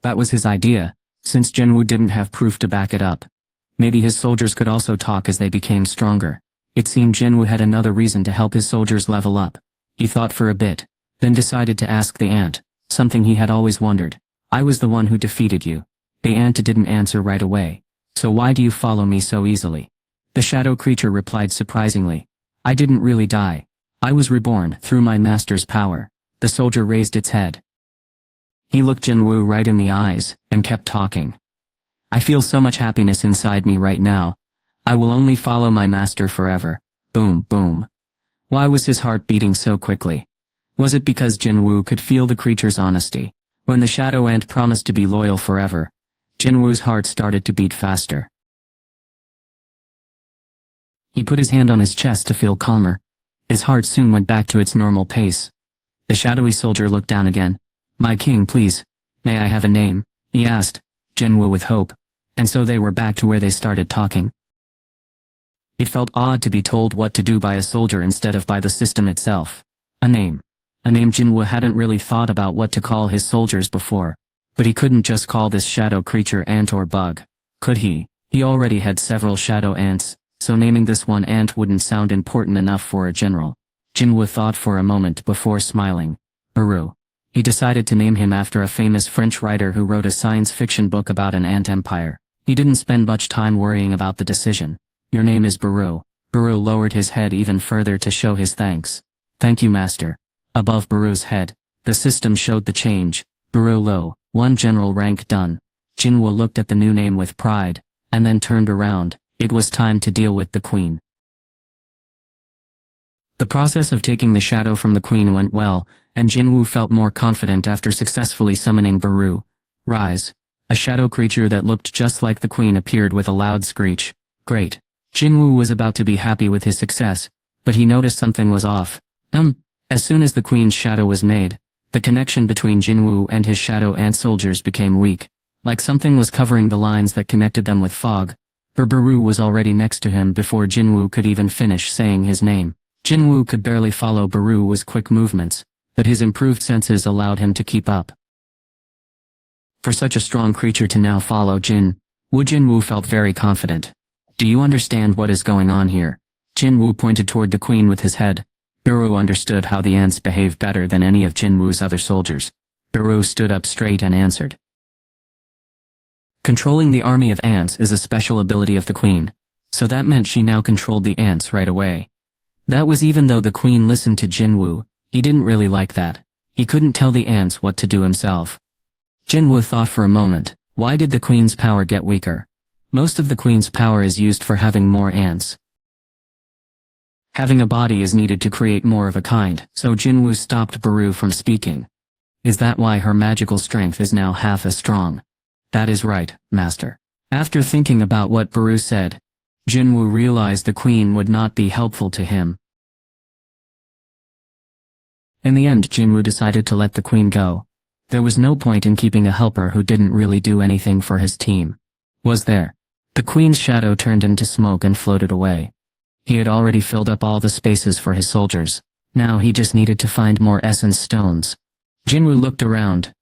That was his idea, since Jinwoo didn't have proof to back it up. Maybe his soldiers could also talk as they became stronger. It seemed Jinwoo had another reason to help his soldiers level up. He thought for a bit, then decided to ask the ant, something he had always wondered. I was the one who defeated you. The ant didn't answer right away. So why do you follow me so easily? The shadow creature replied surprisingly. I didn't really die. I was reborn through my master's power. The soldier raised its head. He looked Jinwoo right in the eyes, and kept talking. I feel so much happiness inside me right now. I will only follow my master forever. Boom, boom. Why was his heart beating so quickly? Was it because Jinwoo could feel the creature's honesty? When the shadow ant promised to be loyal forever, Jinwoo's heart started to beat faster. He put his hand on his chest to feel calmer. His heart soon went back to its normal pace. The shadowy soldier looked down again. My king, please. May I have a name? He asked, Jinwoo with hope. And so they were back to where they started talking. It felt odd to be told what to do by a soldier instead of by the system itself. A name. A name Jinwoo hadn't really thought about what to call his soldiers before. But he couldn't just call this shadow creature ant or bug. Could he? He already had several shadow ants, so naming this one ant wouldn't sound important enough for a general. Jinwoo thought for a moment before smiling. Baru. He decided to name him after a famous French writer who wrote a science fiction book about an ant empire. He didn't spend much time worrying about the decision. Your name is Baru. Baru lowered his head even further to show his thanks. Thank you, master. Above Baru's head, the system showed the change. Baru low, 1 general rank done. Jinwoo looked at the new name with pride, and then turned around. It was time to deal with the queen. The process of taking the shadow from the queen went well, and Jinwoo felt more confident after successfully summoning Baru. Rise. A shadow creature that looked just like the queen appeared with a loud screech. Great. Jinwoo was about to be happy with his success, but he noticed something was off. As soon as the queen's shadow was made, the connection between Jinwoo and his shadow ant soldiers became weak, like something was covering the lines that connected them with fog. Baru was already next to him before Jinwoo could even finish saying his name. Jinwoo could barely follow Baru's quick movements, but his improved senses allowed him to keep up. For such a strong creature to now follow Jinwoo felt very confident. Do you understand what is going on here? Jinwoo pointed toward the queen with his head. Baru understood how the ants behave better than any of Jinwoo's other soldiers. Baru stood up straight and answered. Controlling the army of ants is a special ability of the queen, so that meant she now controlled the ants right away. That was even though the queen listened to Jinwoo. He didn't really like that. He couldn't tell the ants what to do himself. Jinwoo thought for a moment, why did the queen's power get weaker? Most of the queen's power is used for having more ants. Having a body is needed to create more of a kind, so Jinwoo stopped Baru from speaking. Is that why her magical strength is now half as strong? That is right, master. After thinking about what Baru said, Jinwoo realized the queen would not be helpful to him. In the end, Jinwoo decided to let the queen go. There was no point in keeping a helper who didn't really do anything for his team. Was there? The queen's shadow turned into smoke and floated away. He had already filled up all the spaces for his soldiers. Now he just needed to find more essence stones. Jinwoo looked around.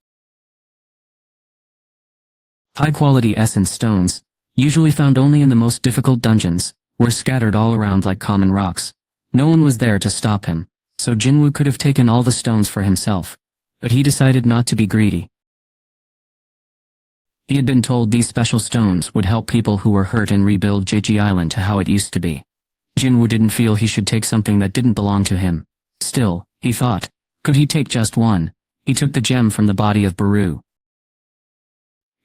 High-quality essence stones, usually found only in the most difficult dungeons, were scattered all around like common rocks. No one was there to stop him, so Jinwoo could have taken all the stones for himself. But he decided not to be greedy. He had been told these special stones would help people who were hurt and rebuild Jeji Island to how it used to be. Jinwoo didn't feel he should take something that didn't belong to him. Still, he thought, could he take just one? He took the gem from the body of Baru.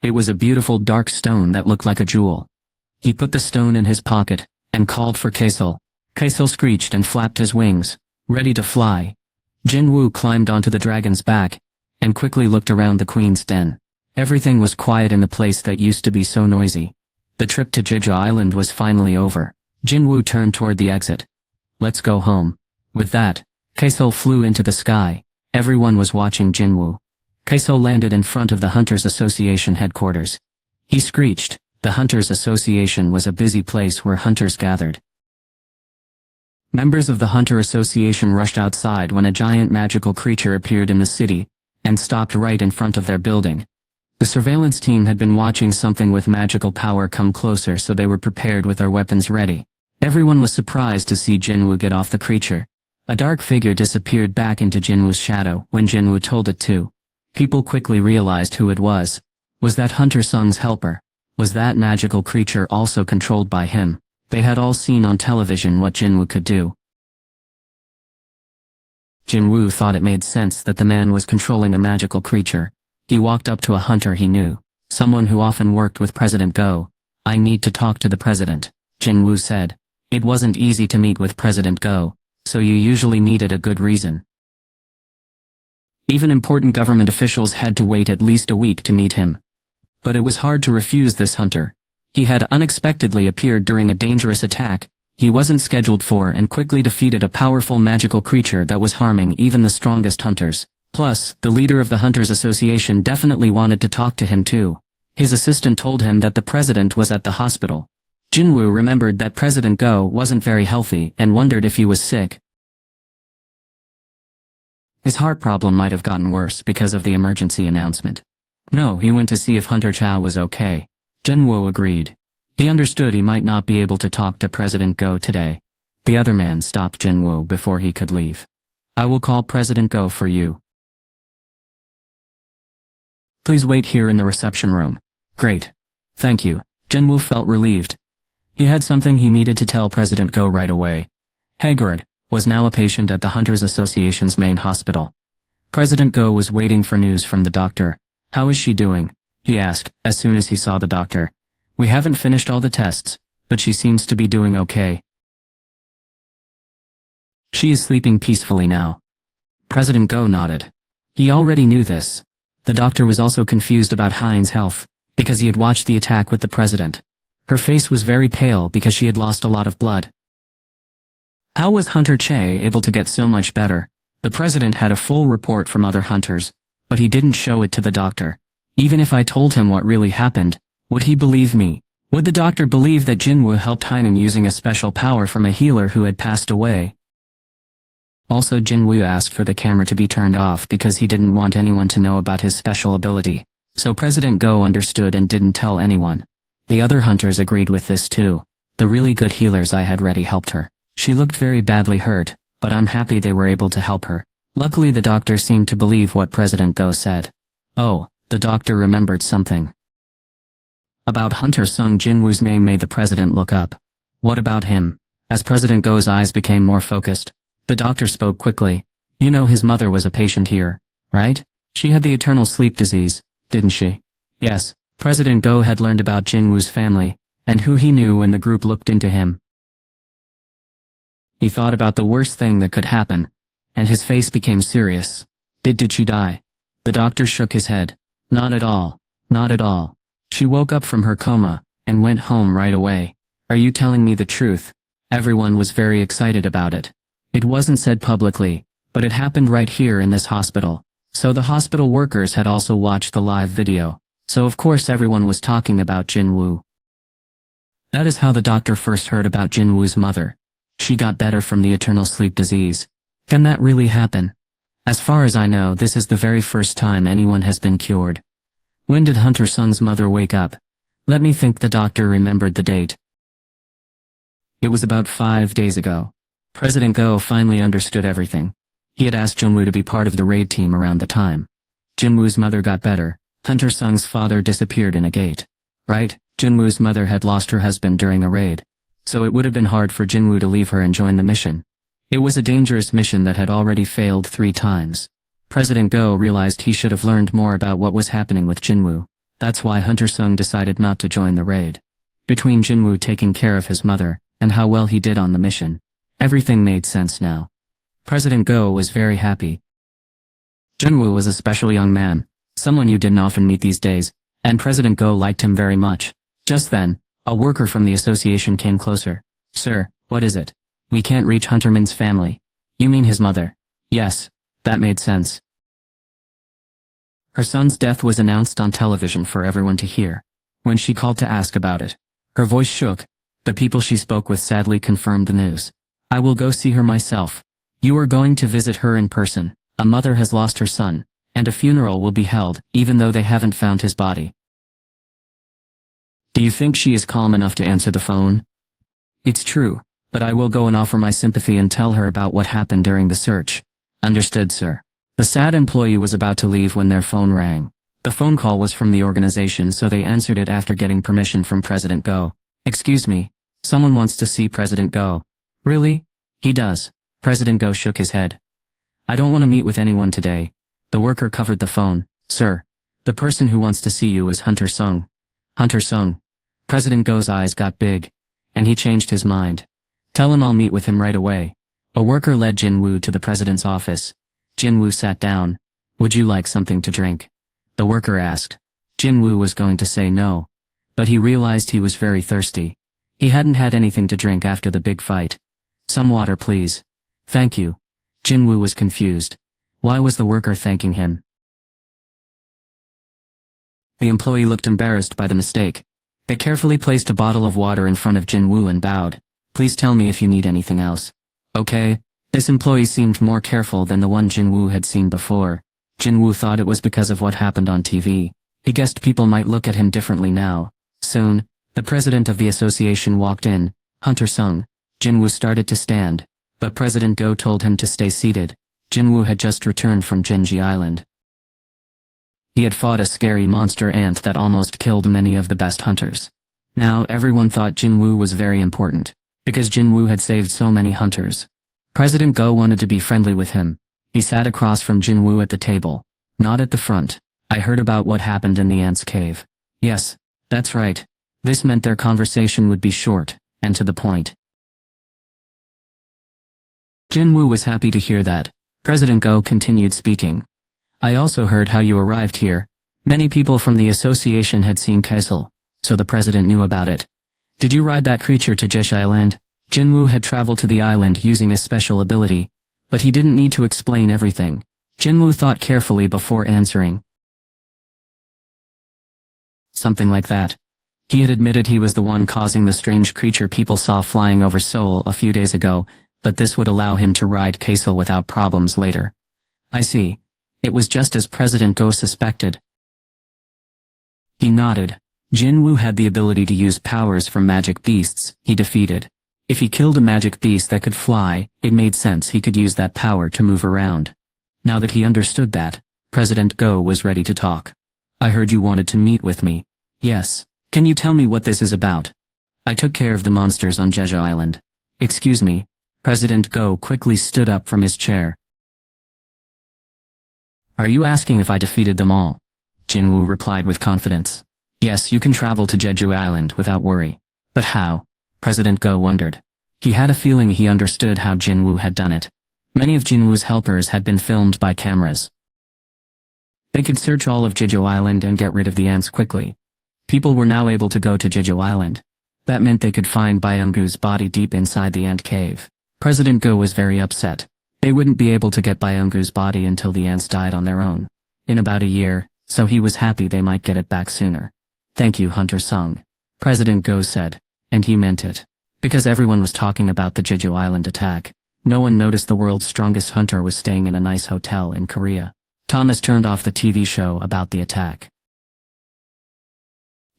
It was a beautiful dark stone that looked like a jewel. He put the stone in his pocket, and called for Kaisel. Kaisel screeched and flapped his wings, ready to fly. Jinwoo climbed onto the dragon's back, and quickly looked around the queen's den. Everything was quiet in the place that used to be so noisy. The trip to Jeju Island was finally over. Jinwoo turned toward the exit. Let's go home. With that, Kaisel flew into the sky. Everyone was watching Jinwoo. Kaisel landed in front of the Hunters Association headquarters. He screeched. The Hunters Association was a busy place where hunters gathered. Members of the Hunter Association rushed outside when a giant magical creature appeared in the city, and stopped right in front of their building. The surveillance team had been watching something with magical power come closer, so they were prepared with their weapons ready. Everyone was surprised to see Jinwoo get off the creature. A dark figure disappeared back into Jinwoo's shadow when Jinwoo told it to. People quickly realized who it was. Was that Hunter Sung's helper? Was that magical creature also controlled by him? They had all seen on television what Jinwoo could do. Jinwoo thought it made sense that the man was controlling a magical creature. He walked up to a hunter he knew, someone who often worked with President Go. "I need to talk to the president," Jinwoo said. It wasn't easy to meet with President Go, so you usually needed a good reason. Even important government officials had to wait at least a week to meet him. But it was hard to refuse this hunter. He had unexpectedly appeared during a dangerous attack he wasn't scheduled for and quickly defeated a powerful magical creature that was harming even the strongest hunters. Plus, the leader of the Hunters Association definitely wanted to talk to him too. His assistant told him that the president was at the hospital. Jinwoo remembered that President Go wasn't very healthy and wondered if he was sick. His heart problem might have gotten worse because of the emergency announcement. No, he went to see if Hunter Chow was okay. Jinwoo agreed. He understood he might not be able to talk to President Go today. The other man stopped Jinwoo before he could leave. "I will call President Go for you. Please wait here in the reception room." "Great. Thank you." Jinwoo felt relieved. He had something he needed to tell President Go right away. Haggard was now a patient at the Hunters Association's main hospital. President Go was waiting for news from the doctor. "How is she doing?" he asked, as soon as he saw the doctor. "We haven't finished all the tests, but she seems to be doing okay. She is sleeping peacefully now." President Go nodded. He already knew this. The doctor was also confused about Hein's health, because he had watched the attack with the president. Her face was very pale because she had lost a lot of blood. How was Hunter Che able to get so much better? The president had a full report from other hunters, but he didn't show it to the doctor. Even if I told him what really happened, would he believe me? Would the doctor believe that Jinwoo helped Hainan using a special power from a healer who had passed away? Also, Jinwoo asked for the camera to be turned off because he didn't want anyone to know about his special ability. So President Go understood and didn't tell anyone. The other hunters agreed with this too. The really good healers I had ready helped her. She looked very badly hurt, but I'm happy they were able to help her. Luckily the doctor seemed to believe what President Go said. Oh, the doctor remembered something. About Hunter Sung. Jinwoo's name made the president look up. What about him? As President Go's eyes became more focused, the doctor spoke quickly. You know his mother was a patient here, right? She had the eternal sleep disease, didn't she? Yes. President Go had learned about Jinwoo's family, and who he knew when the group looked into him. He thought about the worst thing that could happen, and his face became serious. Did she die? The doctor shook his head. Not at all. Not at all. She woke up from her coma, and went home right away. Are you telling me the truth? Everyone was very excited about it. It wasn't said publicly, but it happened right here in this hospital. So the hospital workers had also watched the live video. So of course everyone was talking about Jinwoo. That is how the doctor first heard about Jinwoo's mother. She got better from the eternal sleep disease. Can that really happen? As far as I know, this is the very first time anyone has been cured. When did Hunter Sung's mother wake up? Let me think. The doctor remembered the date. It was about 5 days ago. President Go finally understood everything. He had asked Jinwoo to be part of the raid team around the time. Jinwoo's mother got better. Hunter Sung's father disappeared in a gate. Right? Jinwoo's mother had lost her husband during a raid. So it would have been hard for Jinwoo to leave her and join the mission. It was a dangerous mission that had already failed 3 times. President Go realized he should have learned more about what was happening with Jinwoo. That's why Hunter Sung decided not to join the raid. Between Jinwoo taking care of his mother, and how well he did on the mission, everything made sense now. President Go was very happy. Jinwoo was a special young man, someone you didn't often meet these days, and President Go liked him very much. Just then, a worker from the association came closer. Sir, what is it? We can't reach Hunterman's family. You mean his mother? Yes, that made sense. Her son's death was announced on television for everyone to hear. When she called to ask about it, her voice shook. The people she spoke with sadly confirmed the news. I will go see her myself. You are going to visit her in person. A mother has lost her son, and a funeral will be held, even though they haven't found his body. Do you think she is calm enough to answer the phone? It's true, but I will go and offer my sympathy and tell her about what happened during the search. Understood, sir. The sad employee was about to leave when their phone rang. The phone call was from the organization, so they answered it after getting permission from President Go. Excuse me, someone wants to see President Go. Really? He does. President Go shook his head. I don't want to meet with anyone today. The worker covered the phone. Sir, the person who wants to see you is Hunter Sung. Hunter Sung. President Go's eyes got big, and he changed his mind. Tell him I'll meet with him right away. A worker led Jin Woo to the president's office. Jin Woo sat down. Would you like something to drink? The worker asked. Jin Woo was going to say no, but he realized he was very thirsty. He hadn't had anything to drink after the big fight. Some water, please. Thank you. Jin Woo was confused. Why was the worker thanking him? The employee looked embarrassed by the mistake. They carefully placed a bottle of water in front of Jin Woo and bowed. Please tell me if you need anything else. Okay. This employee seemed more careful than the one Jin Woo had seen before. Jin Woo thought it was because of what happened on TV. He guessed people might look at him differently now. Soon, the president of the association walked in, Hunter Sung. Jin Woo started to stand, but President Go told him to stay seated. Jin Woo had just returned from Genji Island. He had fought a scary monster ant that almost killed many of the best hunters. Now everyone thought Jin Woo was very important, because Jin Woo had saved so many hunters. President Go wanted to be friendly with him. He sat across from Jin Woo at the table, not at the front. I heard about what happened in the ant's cave. Yes, that's right. This meant their conversation would be short, and to the point. Jin Woo was happy to hear that. President Go continued speaking. I also heard how you arrived here. Many people from the association had seen Kaisel, so the president knew about it. Did you ride that creature to Jesh Island? Jin Woo had traveled to the island using a special ability, but he didn't need to explain everything. Jin Woo thought carefully before answering. Something like that. He had admitted he was the one causing the strange creature people saw flying over Seoul a few days ago, but this would allow him to ride Kaisel without problems later. I see. It was just as President Go suspected. He nodded. Jin Woo had the ability to use powers from magic beasts he defeated. If he killed a magic beast that could fly, it made sense he could use that power to move around. Now that he understood that, President Go was ready to talk. I heard you wanted to meet with me. Yes. Can you tell me what this is about? I took care of the monsters on Jeju Island. Excuse me. President Go quickly stood up from his chair. Are you asking if I defeated them all? Jin Woo replied with confidence. Yes, you can travel to Jeju Island without worry. But how? President Go wondered. He had a feeling he understood how Jin Woo had done it. Many of Jin Woo's helpers had been filmed by cameras. They could search all of Jeju Island and get rid of the ants quickly. People were now able to go to Jeju Island. That meant they could find Byung-gu's body deep inside the ant cave. President Go was very upset. They wouldn't be able to get Byung-gu's body until the ants died on their own. In about a year, so he was happy they might get it back sooner. Thank you, Hunter Sung. President Go said, and he meant it. Because everyone was talking about the Jeju Island attack, no one noticed the world's strongest hunter was staying in a nice hotel in Korea. Thomas turned off the TV show about the attack.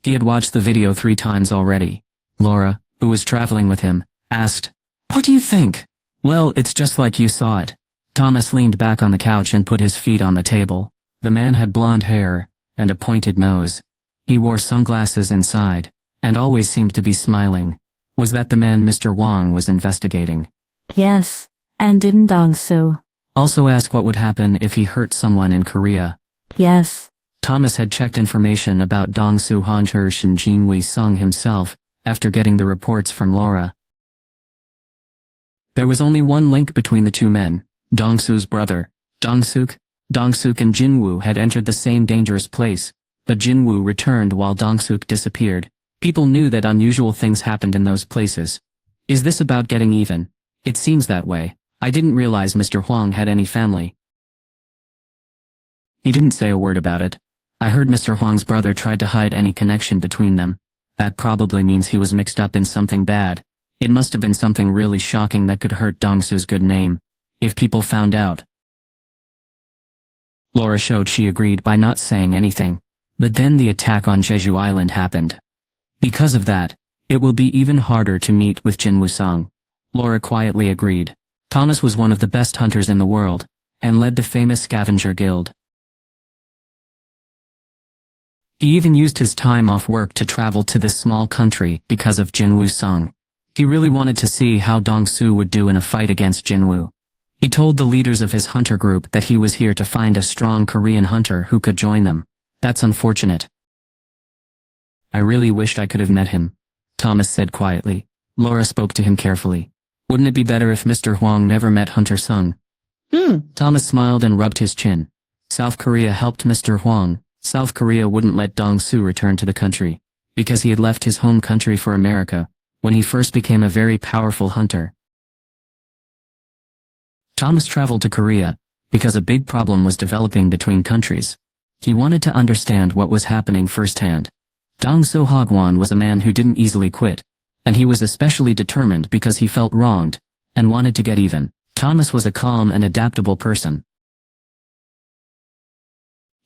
He had watched the video 3 times already. Laura, who was traveling with him, asked, What do you think? Well, it's just like you saw it. Thomas leaned back on the couch and put his feet on the table. The man had blonde hair and a pointed nose. He wore sunglasses inside, and always seemed to be smiling. Was that the man Mr. Wong was investigating? Yes, and didn't Dong-soo. Also ask what would happen if he hurt someone in Korea. Yes. Thomas had checked information about Dong-soo Hanchursh and Jin Wee-sung himself after getting the reports from Laura. There was only one link between the two men, Dong-soo's brother, Dong-suk. Dong-suk and Jin Woo had entered the same dangerous place, but Jin Woo returned while Dong-suk disappeared. People knew that unusual things happened in those places. Is this about getting even? It seems that way. I didn't realize Mr. Huang had any family. He didn't say a word about it. I heard Mr. Huang's brother tried to hide any connection between them. That probably means he was mixed up in something bad. It must have been something really shocking that could hurt Dong-soo's good name. If people found out. Laura showed she agreed by not saying anything. But then the attack on Jeju Island happened. Because of that, it will be even harder to meet with Jin Woo-sung. Laura quietly agreed. Thomas was one of the best hunters in the world, and led the famous scavenger guild. He even used his time off work to travel to this small country because of Jin Woo-sung. He really wanted to see how Dong-soo would do in a fight against Jin Woo. He told the leaders of his hunter group that he was here to find a strong Korean hunter who could join them. That's unfortunate. I really wished I could have met him, Thomas said quietly. Laura spoke to him carefully. Wouldn't it be better if Mr. Hwang never met Hunter Sung? Thomas smiled and rubbed his chin. South Korea helped Mr. Hwang. South Korea wouldn't let Dong-soo return to the country, because he had left his home country for America, when he first became a very powerful hunter. Thomas traveled to Korea, because a big problem was developing between countries. He wanted to understand what was happening firsthand. Dong-soo Hagwon was a man who didn't easily quit, and he was especially determined because he felt wronged, and wanted to get even. Thomas was a calm and adaptable person.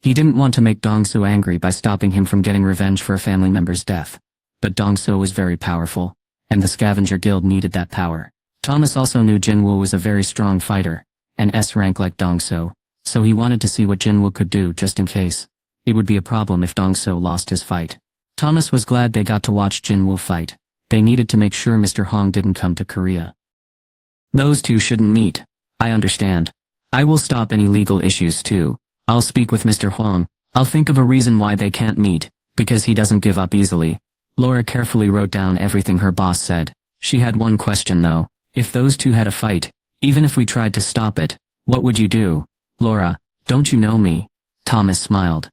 He didn't want to make Dong-soo angry by stopping him from getting revenge for a family member's death. But Dong-soo was very powerful, and the scavenger guild needed that power. Thomas also knew Jin Woo was a very strong fighter, an S rank like Dong-soo, so he wanted to see what Jin Woo could do just in case. It would be a problem if Dong-soo lost his fight. Thomas was glad they got to watch Jin Woo fight. They needed to make sure Mr. Hong didn't come to Korea. Those two shouldn't meet. I understand. I will stop any legal issues too. I'll speak with Mr. Hwang. I'll think of a reason why they can't meet, because he doesn't give up easily. Laura carefully wrote down everything her boss said. She had one question though. If those two had a fight, even if we tried to stop it, what would you do? Laura, don't you know me? Thomas smiled.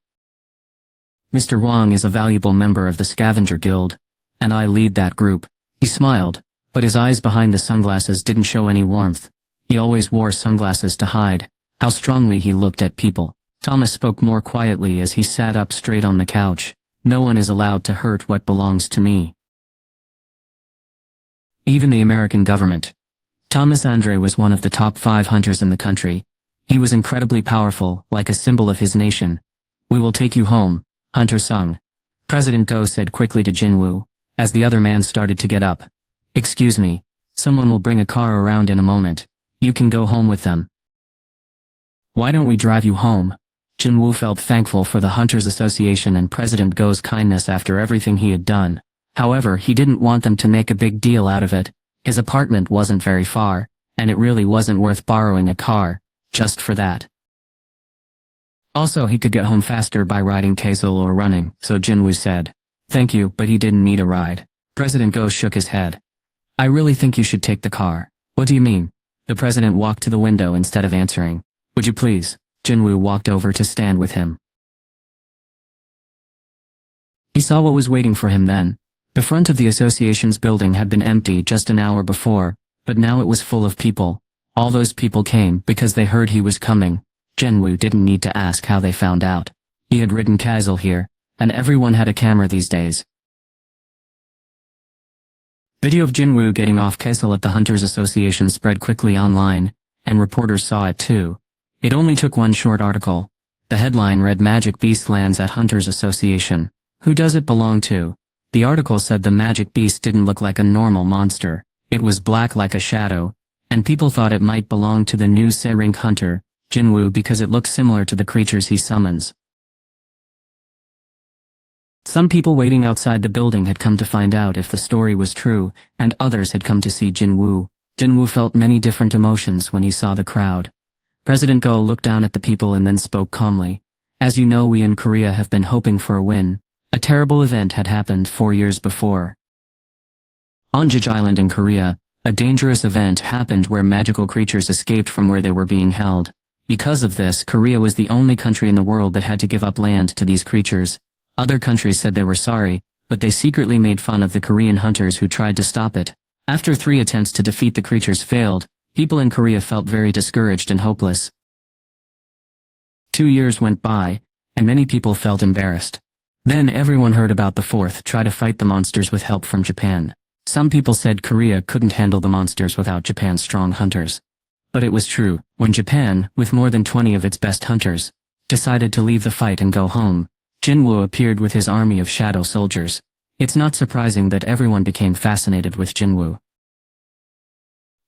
Mr. Hwang is a valuable member of the Scavenger Guild, and I lead that group. He smiled, but his eyes behind the sunglasses didn't show any warmth. He always wore sunglasses to hide how strongly he looked at people. Thomas spoke more quietly as he sat up straight on the couch. No one is allowed to hurt what belongs to me. Even the American government. Thomas Andre was one of the top 5 hunters in the country. He was incredibly powerful, like a symbol of his nation. We will take you home, Hunter Sung. President Go said quickly to Jin Woo, as the other man started to get up. Excuse me, someone will bring a car around in a moment. You can go home with them. Why don't we drive you home? Jin Woo felt thankful for the Hunters Association and President Go's kindness after everything he had done. However, he didn't want them to make a big deal out of it. His apartment wasn't very far, and it really wasn't worth borrowing a car, just for that. Also, he could get home faster by riding Kazel or running, so Jin Woo said, "Thank you, but he didn't need a ride." President Go shook his head. "I really think you should take the car." "What do you mean?" The president walked to the window instead of answering. "Would you please?" Jin Woo walked over to stand with him. He saw what was waiting for him then. The front of the association's building had been empty just an hour before, but now it was full of people. All those people came because they heard he was coming. Jin Woo didn't need to ask how they found out. He had ridden Kazel here, and everyone had a camera these days. Video of Jin Woo getting off Kazel at the Hunters Association spread quickly online, and reporters saw it too. It only took one short article. The headline read Magic Beast lands at Hunters Association. Who does it belong to? The article said the magic beast didn't look like a normal monster. It was black like a shadow, and people thought it might belong to the new Se-rank hunter, Jin Woo, because it looked similar to the creatures he summons. Some people waiting outside the building had come to find out if the story was true, and others had come to see Jin Woo. Jin Woo felt many different emotions when he saw the crowd. President Go looked down at the people and then spoke calmly. As you know, we in Korea have been hoping for a win. A terrible event had happened 4 years before. On Jeju Island in Korea, a dangerous event happened where magical creatures escaped from where they were being held. Because of this, Korea was the only country in the world that had to give up land to these creatures. Other countries said they were sorry, but they secretly made fun of the Korean hunters who tried to stop it. After 3 attempts to defeat the creatures failed, people in Korea felt very discouraged and hopeless. 2 years went by, and many people felt embarrassed. Then everyone heard about the 4th try to fight the monsters with help from Japan. Some people said Korea couldn't handle the monsters without Japan's strong hunters. But it was true. When Japan, with more than 20 of its best hunters, decided to leave the fight and go home, Jinwoo appeared with his army of shadow soldiers. It's not surprising that everyone became fascinated with Jinwoo.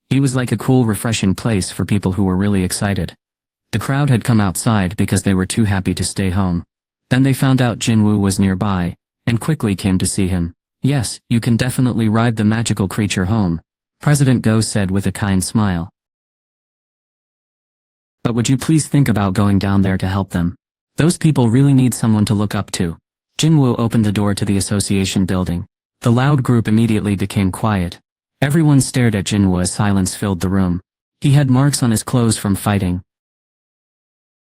He was like a cool, refreshing place for people who were really excited. The crowd had come outside because they were too happy to stay home. Then they found out Jinwoo was nearby, and quickly came to see him. Yes, you can definitely ride the magical creature home, President Go said with a kind smile. But would you please think about going down there to help them? Those people really need someone to look up to. Jinwoo opened the door to the association building. The loud group immediately became quiet. Everyone stared at Jinwoo as silence filled the room. He had marks on his clothes from fighting,